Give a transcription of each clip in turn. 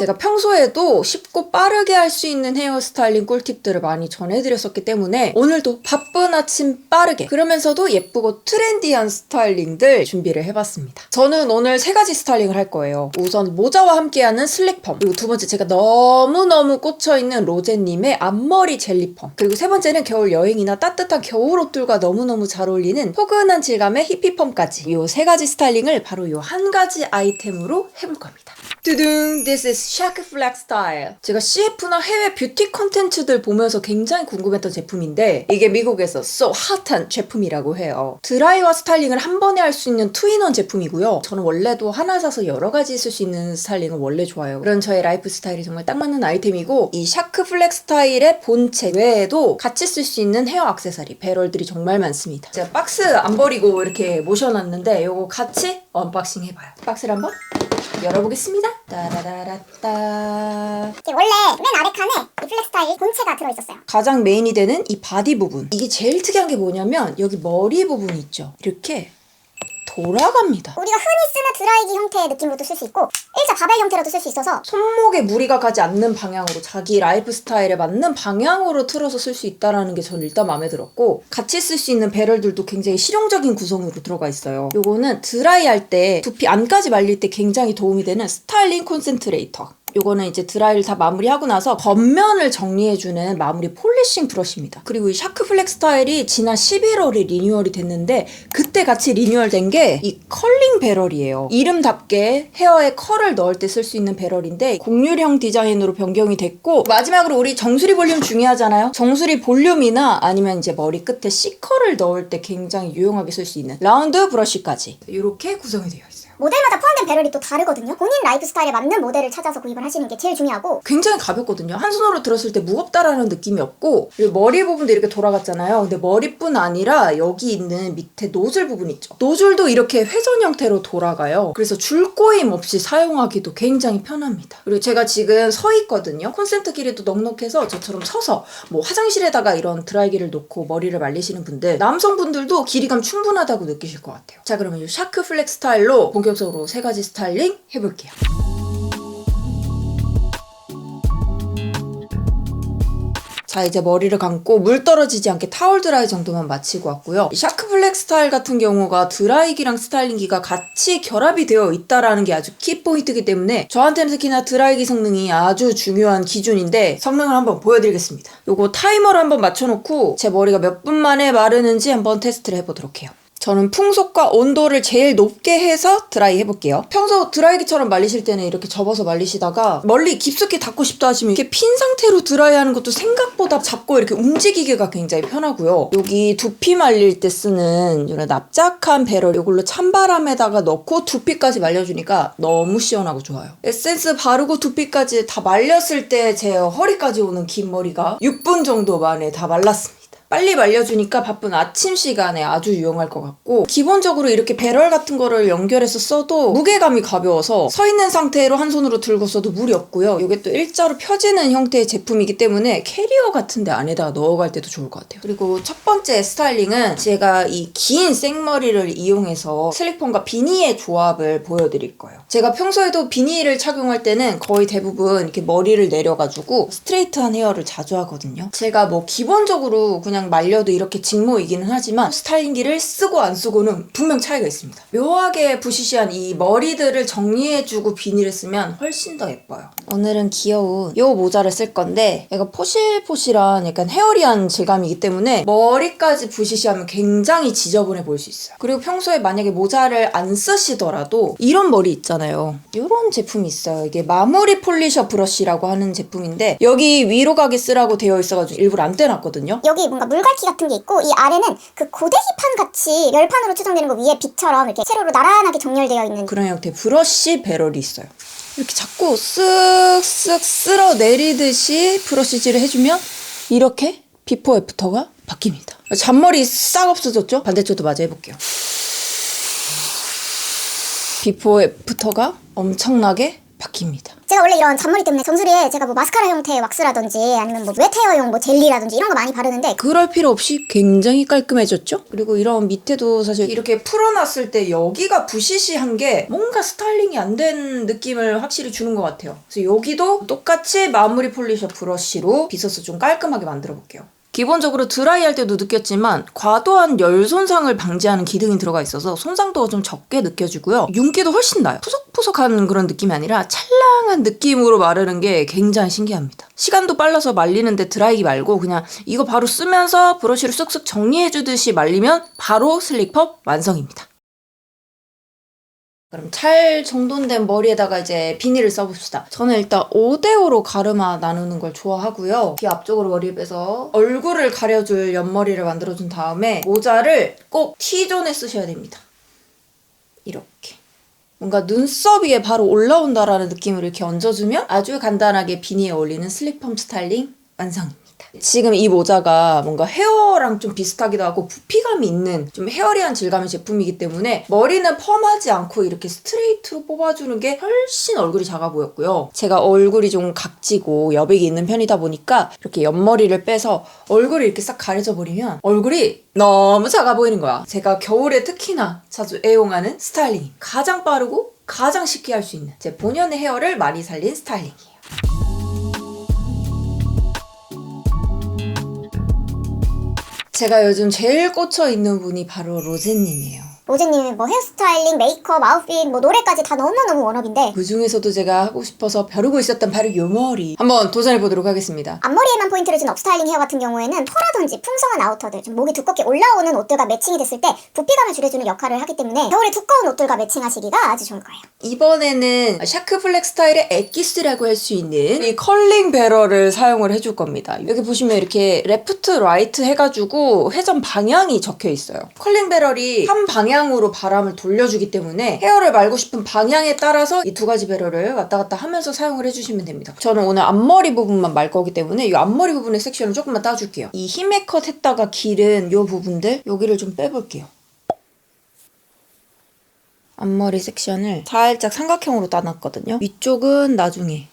제가 평소에도 쉽고 빠르게 할 수 있는 헤어스타일링 꿀팁들을 많이 전해드렸었기 때문에 오늘도 바쁜 아침 빠르게 그러면서도 예쁘고 트렌디한 스타일링들 준비를 해봤습니다. 저는 오늘 3가지 스타일링을 할 거예요. 우선 모자와 함께하는 슬랙펌, 그리고 두 번째 제가 너무너무 꽂혀있는 로제님의 앞머리 젤리펌, 그리고 세 번째는 겨울 여행이나 따뜻한 겨울 옷들과 너무너무 잘 어울리는 포근한 질감의 히피펌까지 이 3가지 스타일링을 바로 이 한 가지 아이템으로 해볼 겁니다. 두둥! This is Shark Flex Style. 제가 CF나 해외 뷰티 콘텐츠들 보면서 굉장히 궁금했던 제품인데 이게 미국에서 so 핫한 제품이라고 해요. 드라이와 스타일링을 한 번에 할 수 있는 투인원 제품이고요. 저는 원래도 하나 사서 여러 가지 쓸 수 있는 스타일링을 원래 좋아해요. 그런 저의 라이프 스타일이 정말 딱 맞는 아이템이고 이 샤크 플렉스 스타일의 본체 외에도 같이 쓸 수 있는 헤어 액세서리, 배럴들이 정말 많습니다. 제가 박스 안 버리고 이렇게 모셔놨는데 이거 같이 언박싱 해봐요. 박스를 한번 열어보겠습니다. 따라라라따. 원래 맨 아래 칸에 이 플렉 스타일 본체가 들어있었어요. 가장 메인이 되는 이 바디 부분. 이게 제일 특이한 게 뭐냐면 여기 머리 부분이 있죠. 이렇게 돌아갑니다. 우리가 흔히 쓰는 드라이기 형태의 느낌으로도 쓸 수 있고 일자 바벨 형태로도 쓸 수 있어서 손목에 무리가 가지 않는 방향으로 자기 라이프 스타일에 맞는 방향으로 틀어서 쓸 수 있다는 게 저는 일단 마음에 들었고, 같이 쓸 수 있는 배럴들도 굉장히 실용적인 구성으로 들어가 있어요. 요거는 드라이 할 때 두피 안까지 말릴 때 굉장히 도움이 되는 스타일링 콘센트레이터. 요거는 이제 드라이를 다 마무리하고 나서 겉면을 정리해주는 마무리 폴리싱 브러쉬입니다. 그리고 이 샤크 플렉 스타일이 지난 11월에 리뉴얼이 됐는데 그때 같이 리뉴얼된 게 이 컬링 배럴이에요. 이름답게 헤어에 컬을 넣을 때 쓸 수 있는 배럴인데 곡률형 디자인으로 변경이 됐고, 마지막으로 우리 정수리 볼륨 중요하잖아요. 정수리 볼륨이나 아니면 이제 머리 끝에 C컬을 넣을 때 굉장히 유용하게 쓸 수 있는 라운드 브러쉬까지 이렇게 구성이 되어 있어요. 모델마다 포함된 배럴이 또 다르거든요. 본인 라이프 스타일에 맞는 모델을 찾아서 구입을 하시는 게 제일 중요하고, 굉장히 가볍거든요. 한 손으로 들었을 때 무겁다라는 느낌이 없고, 그리고 머리 부분도 이렇게 돌아갔잖아요. 근데 머리뿐 아니라 여기 있는 밑에 노즐 부분 있죠. 노즐도 이렇게 회전 형태로 돌아가요. 그래서 줄꼬임 없이 사용하기도 굉장히 편합니다. 그리고 제가 지금 서 있거든요. 콘센트 길이도 넉넉해서 저처럼 서서 뭐 화장실에다가 이런 드라이기를 놓고 머리를 말리시는 분들, 남성분들도 길이감 충분하다고 느끼실 것 같아요. 자, 그러면 이 샤크 플렉 스타일로 본격적으로 3가지 스타일링 해볼게요. 자, 이제 머리를 감고 물 떨어지지 않게 타월 드라이 정도만 마치고 왔고요. 이 샤크 플렉 스타일 같은 경우가 드라이기랑 스타일링기가 같이 결합이 되어 있다라는 게 아주 키포인트이기 때문에 저한테는 특히나 드라이기 성능이 아주 중요한 기준인데 성능을 한번 보여드리겠습니다. 요거 타이머를 한번 맞춰놓고 제 머리가 몇 분 만에 마르는지 한번 테스트를 해보도록 해요. 저는 풍속과 온도를 제일 높게 해서 드라이 해볼게요. 평소 드라이기처럼 말리실 때는 이렇게 접어서 말리시다가 멀리 깊숙이 닿고 싶다 하시면 이렇게 핀 상태로 드라이하는 것도 생각보다 잡고 이렇게 움직이기가 굉장히 편하고요. 여기 두피 말릴 때 쓰는 이런 납작한 배럴, 이걸로 찬바람에다가 넣고 두피까지 말려주니까 너무 시원하고 좋아요. 에센스 바르고 두피까지 다 말렸을 때 제 허리까지 오는 긴 머리가 6분 정도 만에 다 말랐습니다. 빨리 말려주니까 바쁜 아침 시간에 아주 유용할 것 같고, 기본적으로 이렇게 배럴 같은 거를 연결해서 써도 무게감이 가벼워서 서 있는 상태로 한 손으로 들고 써도 무리 없고요. 이게 또 일자로 펴지는 형태의 제품이기 때문에 캐리어 같은 데 안에다가 넣어갈 때도 좋을 것 같아요. 그리고 첫 번째 스타일링은 제가 이 긴 생머리를 이용해서 슬리폰과 비니의 조합을 보여드릴 거예요. 제가 평소에도 비니를 착용할 때는 거의 대부분 이렇게 머리를 내려가지고 스트레이트한 헤어를 자주 하거든요. 제가 뭐 기본적으로 그냥 말려도 이렇게 직모이기는 하지만 스타일링기를 쓰고 안 쓰고는 분명 차이가 있습니다. 묘하게 부시시한 이 머리들을 정리해주고 비닐을 쓰면 훨씬 더 예뻐요. 오늘은 귀여운 이 모자를 쓸 건데 얘가 포실포실한 약간 헤어리한 질감이기 때문에 머리까지 부시시하면 굉장히 지저분해 보일 수 있어요. 그리고 평소에 만약에 모자를 안 쓰시더라도 이런 머리 있잖아요. 이런 제품이 있어요. 이게 마무리 폴리셔 브러쉬라고 하는 제품인데 여기 위로 가게 쓰라고 되어 있어가지고 일부러 안 떼놨거든요. 여기 뭔가 물갈퀴 같은 게 있고 이 아래는 그 고데기판 같이 열판으로 추정되는 거 위에 빛처럼 이렇게 세로로 나란하게 정렬되어 있는 그런 형태의 브러쉬 배럴이 있어요. 이렇게 자꾸 쓱쓱 쓸어 내리듯이 브러쉬질을 해주면 이렇게 비포 애프터가 바뀝니다. 잔머리 싹 없어졌죠? 반대쪽도 마저 해볼게요. 비포 애프터가 엄청나게 바뀝니다. 제가 원래 이런 잔머리 때문에 정수리에 제가 뭐 마스카라 형태의 왁스라든지 아니면 뭐 웨테어용 뭐 젤리라든지 이런 거 많이 바르는데 그럴 필요 없이 굉장히 깔끔해졌죠? 그리고 이런 밑에도 사실 이렇게 풀어놨을 때 여기가 부시시한 게 뭔가 스타일링이 안 된 느낌을 확실히 주는 것 같아요. 그래서 여기도 똑같이 마무리 폴리셔 브러쉬로 빗어서 좀 깔끔하게 만들어 볼게요. 기본적으로 드라이할 때도 느꼈지만 과도한 열 손상을 방지하는 기능이 들어가 있어서 손상도가 좀 적게 느껴지고요. 윤기도 훨씬 나요. 푸석푸석한 그런 느낌이 아니라 찰랑한 느낌으로 마르는 게 굉장히 신기합니다. 시간도 빨라서 말리는데 드라이기 말고 그냥 이거 바로 쓰면서 브러쉬로 쓱쓱 정리해주듯이 말리면 바로 슬릭펌 완성입니다. 그럼 잘 정돈된 머리에다가 이제 비닐을 써봅시다. 저는 일단 5대5로 가르마 나누는 걸 좋아하고요. 귀 앞쪽으로 머리를 빼서 얼굴을 가려줄 옆머리를 만들어준 다음에 모자를 꼭 T존에 쓰셔야 됩니다. 이렇게. 뭔가 눈썹 위에 바로 올라온다라는 느낌으로 이렇게 얹어주면 아주 간단하게 비니에 어울리는 슬릭펌 스타일링 완성입니다. 지금 이 모자가 뭔가 헤어랑 좀 비슷하기도 하고 부피감이 있는 좀 헤어리한 질감의 제품이기 때문에 머리는 펌하지 않고 이렇게 스트레이트로 뽑아주는 게 훨씬 얼굴이 작아 보였고요. 제가 얼굴이 좀 각지고 여백이 있는 편이다 보니까 이렇게 옆머리를 빼서 얼굴이 이렇게 싹 가려져 버리면 얼굴이 너무 작아 보이는 거야. 제가 겨울에 특히나 자주 애용하는 스타일링. 가장 빠르고 가장 쉽게 할 수 있는 제 본연의 헤어를 많이 살린 스타일링이에요. 제가 요즘 제일 꽂혀 있는 분이 바로 로제님이에요. 로제님이 뭐 헤어스타일링, 메이크업, 아웃핏, 뭐 노래까지 다 너무너무 워너비인데 그 중에서도 제가 하고 싶어서 벼르고 있었던 바로 요 머리 한번 도전해보도록 하겠습니다. 앞머리에만 포인트를 준 업스타일링 헤어 같은 경우에는 펄하든지 풍성한 아우터들, 좀 목이 두껍게 올라오는 옷들과 매칭이 됐을 때 부피감을 줄여주는 역할을 하기 때문에 겨울에 두꺼운 옷들과 매칭하시기가 아주 좋을 거예요. 이번에는 샤크 플렉 스타일의 엑기스라고 할 수 있는 이 컬링 배럴을 사용을 해줄 겁니다. 여기 보시면 이렇게 레프트, 라이트 해가지고 회전 방향이 적혀 있어요. 컬링 배럴이 한 방향으로 바람을 돌려주기 때문에 헤어를 말고 싶은 방향에 따라서 이 두 가지 배럴을 왔다 갔다 하면서 사용을 해주시면 됩니다. 저는 오늘 앞머리 부분만 말 거기 때문에 이 앞머리 부분의 섹션을 조금만 따줄게요. 이 힘의 컷 했다가 기른 이 부분들 여기를 좀 빼볼게요. 앞머리 섹션을 살짝 삼각형으로 따놨거든요. 위쪽은 나중에,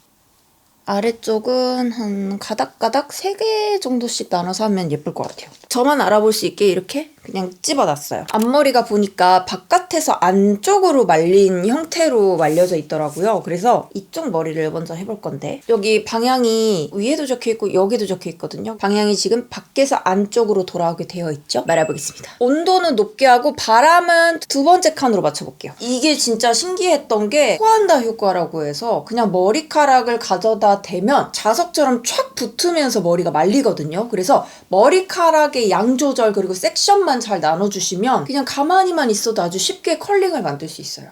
아래쪽은 한 가닥가닥 3개 정도씩 나눠서 하면 예쁠 것 같아요. 저만 알아볼 수 있게 이렇게 그냥 집어놨어요. 앞머리가 보니까 바깥에서 안쪽으로 말린 형태로 말려져 있더라고요. 그래서 이쪽 머리를 먼저 해볼 건데 여기 방향이 위에도 적혀있고 여기도 적혀있거든요. 방향이 지금 밖에서 안쪽으로 돌아오게 되어 있죠? 말해보겠습니다. 온도는 높게 하고 바람은 2번째 칸으로 맞춰볼게요. 이게 진짜 신기했던 게 코안다 효과라고 해서 그냥 머리카락을 가져다 대면 자석처럼 촥 붙으면서 머리가 말리거든요. 그래서 머리카락의 양 조절 그리고 섹션만 잘 나눠주시면 그냥 가만히만 있어도 아주 쉽게 컬링을 만들 수 있어요.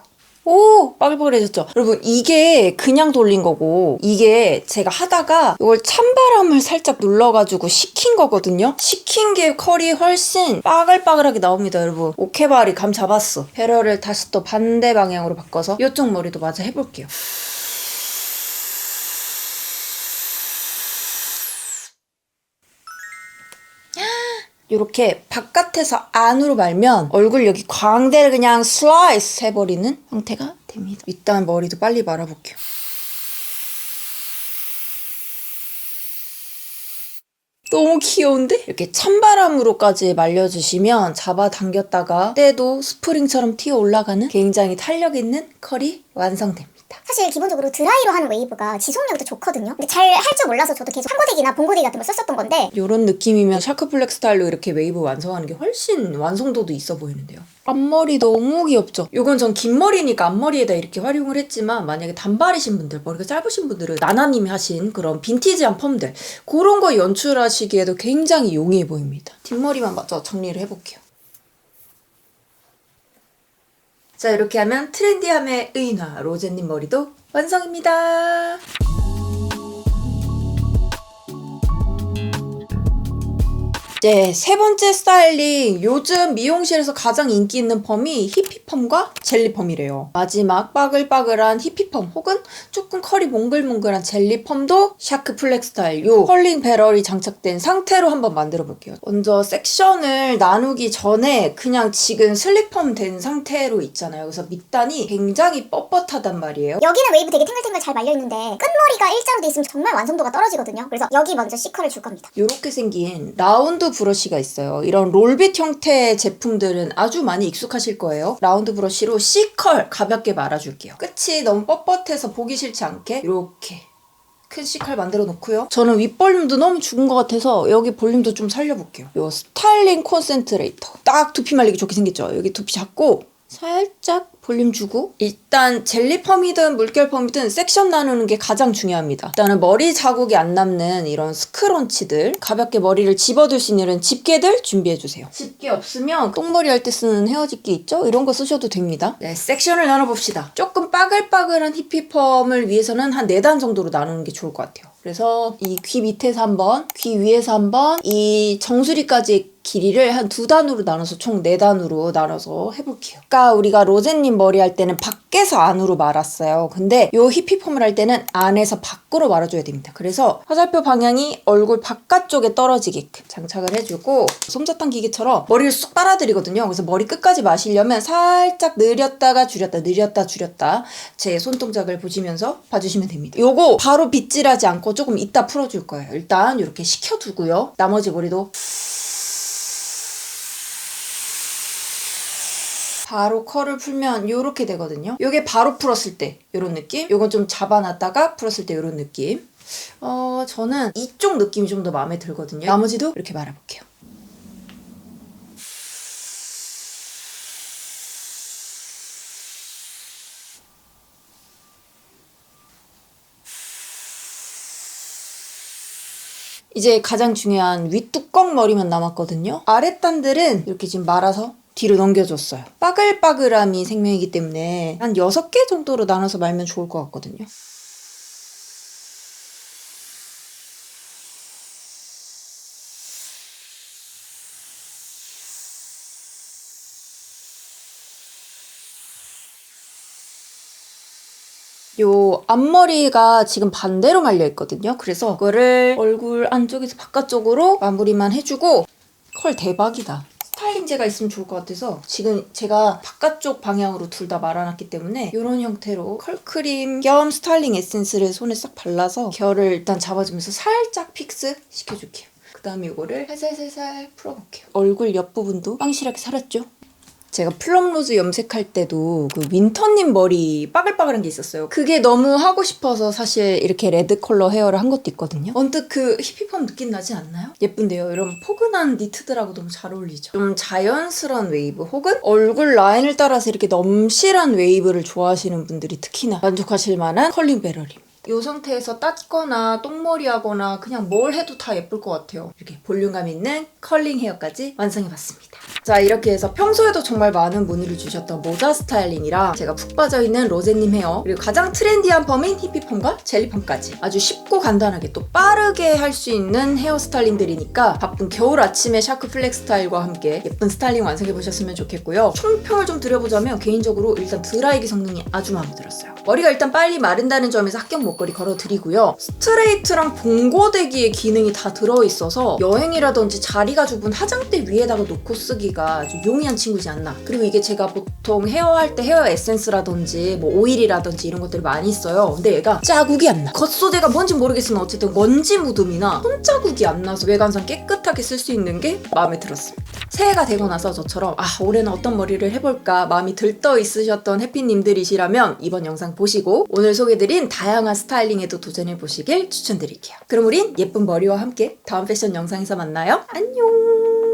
오! 빠글빠글해졌죠? 여러분 이게 그냥 돌린 거고 이게 제가 하다가 이걸 찬바람을 살짝 눌러가지고 식힌 거거든요? 식힌 게 컬이 훨씬 빠글빠글하게 나옵니다 여러분. 오케바리 감 잡았어. 배럴을 다시 또 반대 방향으로 바꿔서 이쪽 머리도 마저 해볼게요. 이렇게 바깥에서 안으로 말면 얼굴 여기 광대를 그냥 슬라이스 해버리는 형태가 됩니다. 일단 머리도 빨리 말아볼게요. 너무 귀여운데? 이렇게 찬바람으로까지 말려주시면 잡아당겼다가 때도 스프링처럼 튀어 올라가는 굉장히 탄력 있는 컬이 완성됩니다. 사실 기본적으로 드라이로 하는 웨이브가 지속력도 좋거든요. 근데 잘 할 줄 몰라서 저도 계속 한고데기나 봉고데기 같은 거 썼었던 건데 이런 느낌이면 샤크 플렉 스타일로 이렇게 웨이브 완성하는 게 훨씬 완성도도 있어 보이는데요. 앞머리 너무 귀엽죠? 이건 전 긴 머리니까 앞머리에다 이렇게 활용을 했지만 만약에 단발이신 분들, 머리가 짧으신 분들은 나나님이 하신 그런 빈티지한 펌들 그런 거 연출하시기에도 굉장히 용이해 보입니다. 뒷머리만 먼저 정리를 해볼게요. 자, 이렇게 하면 트렌디함의 의인화 로제님 머리도 완성입니다. 이제 세 번째 스타일링, 요즘 미용실에서 가장 인기 있는 펌이 히피펌과 젤리펌이래요. 마지막 빠글빠글한 히피펌 혹은 조금 컬이 몽글몽글한 젤리펌도 샤크 플렉 스타일 요 컬링 배럴이 장착된 상태로 한번 만들어 볼게요. 먼저 섹션을 나누기 전에 그냥 지금 슬립펌 된 상태로 있잖아요. 그래서 밑단이 굉장히 뻣뻣하단 말이에요. 여기는 웨이브 되게 탱글탱글 잘 말려있는데 끝머리가 일자로 돼 있으면 정말 완성도가 떨어지거든요. 그래서 여기 먼저 C컬을 줄 겁니다. 이렇게 생긴 라운드 브러쉬가 있어요. 이런 롤빗 형태의 제품들은 아주 많이 익숙하실 거예요. 라운드 브러쉬로 C컬 가볍게 말아줄게요. 끝이 너무 뻣뻣해서 보기 싫지 않게 이렇게 큰 C컬 만들어 놓고요. 저는 윗볼륨도 너무 죽은 것 같아서 여기 볼륨도 좀 살려볼게요. 요 스타일링 콘센트레이터. 딱 두피 말리기 좋게 생겼죠? 여기 두피 잡고 살짝 볼륨 주고 일단 젤리펌이든 물결펌이든 섹션 나누는 게 가장 중요합니다. 일단은 머리 자국이 안 남는 이런 스크런치들 가볍게 머리를 집어줄 수 있는 이런 집게들 준비해주세요. 집게 없으면 똥머리 할 때 쓰는 헤어집게 있죠? 이런 거 쓰셔도 됩니다. 네, 섹션을 나눠봅시다. 조금 빠글빠글한 히피펌을 위해서는 한 4단 정도로 나누는 게 좋을 것 같아요. 그래서 이 귀 밑에서 한 번, 귀 위에서 한 번, 이 정수리까지 길이를 한 2단으로 나눠서 총 4단으로 나눠서 해볼게요. 아까 우리가 로제님 머리 할 때는 밖에서 안으로 말았어요. 근데 요 히피펌을 할 때는 안에서 밖으로 말아줘야 됩니다. 그래서 화살표 방향이 얼굴 바깥쪽에 떨어지게끔 장착을 해주고 솜사탕 기계처럼 머리를 쑥 빨아들이거든요. 그래서 머리 끝까지 마시려면 살짝 느렸다가 줄였다 느렸다 줄였다 제 손동작을 보시면서 봐주시면 됩니다. 요거 바로 빗질하지 않고 조금 이따 풀어줄 거예요. 일단 이렇게 식혀두고요. 나머지 머리도 바로 컬을 풀면 요렇게 되거든요. 요게 바로 풀었을 때 요런 느낌? 요건 좀 잡아놨다가 풀었을 때 요런 느낌. 저는 이쪽 느낌이 좀 더 마음에 들거든요. 나머지도 이렇게 말아볼게요. 이제 가장 중요한 윗뚜껑 머리만 남았거든요. 아랫단들은 이렇게 지금 말아서 뒤로 넘겨줬어요. 빠글빠글함이 생명이기 때문에 한 6개 정도로 나눠서 말면 좋을 것 같거든요. 요 앞머리가 지금 반대로 말려 있거든요. 그래서 그거를 얼굴 안쪽에서 바깥쪽으로 마무리만 해주고 컬 대박이다. 스타일링제가 있으면 좋을 것 같아서 지금 제가 바깥쪽 방향으로 둘 다 말아놨기 때문에 이런 형태로 컬크림 겸 스타일링 에센스를 손에 싹 발라서 결을 일단 잡아주면서 살짝 픽스 시켜줄게요. 그 다음에 이거를 살살살살 풀어볼게요. 얼굴 옆부분도 빵실하게 살았죠? 제가 플럼로즈 염색할 때도 그 윈터님 머리 빠글빠글한 게 있었어요. 그게 너무 하고 싶어서 사실 이렇게 레드 컬러 헤어를 한 것도 있거든요. 언뜻 그 히피펌 느낌 나지 않나요? 예쁜데요? 이런 포근한 니트들하고 너무 잘 어울리죠? 좀 자연스러운 웨이브 혹은 얼굴 라인을 따라서 이렇게 넘실한 웨이브를 좋아하시는 분들이 특히나 만족하실 만한 컬링 배럴임. 이 상태에서 땄거나 똥머리 하거나 그냥 뭘 해도 다 예쁠 것 같아요. 이렇게 볼륨감 있는 컬링 헤어까지 완성해봤습니다. 자, 이렇게 해서 평소에도 정말 많은 문의를 주셨던 모자 스타일링이랑 제가 푹 빠져있는 로제님 헤어 그리고 가장 트렌디한 펌인 히피펌과 젤리펌까지 아주 쉽고 간단하게 또 빠르게 할 수 있는 헤어 스타일링들이니까 바쁜 겨울 아침에 샤크 플렉 스타일과 함께 예쁜 스타일링 완성해보셨으면 좋겠고요. 총평을 좀 드려보자면 개인적으로 일단 드라이기 성능이 아주 마음에 들었어요. 머리가 일단 빨리 마른다는 점에서 합격 목걸이 걸어드리고요. 스트레이트랑 봉고데기의 기능이 다 들어있어서 여행이라든지 자리가 좁은 화장대 위에다가 놓고 쓰기가 아주 용이한 친구지 않나. 그리고 이게 제가 보통 헤어할 때 헤어 에센스라든지 뭐 오일이라든지 이런 것들을 많이 써요. 근데 얘가 자국이 안 나. 겉소재가 뭔지 모르겠으나 어쨌든 먼지 묻음이나 손자국이 안 나서 외관상 깨끗하게 쓸 수 있는 게 마음에 들었습니다. 새해가 되고 나서 저처럼 올해는 어떤 머리를 해볼까 마음이 들떠 있으셨던 해피님들이시라면 이번 영상 보시고 오늘 소개드린 다양한 스타일링에도 도전해보시길 추천드릴게요. 그럼 우린 예쁜 머리와 함께 다음 패션 영상에서 만나요. 안녕!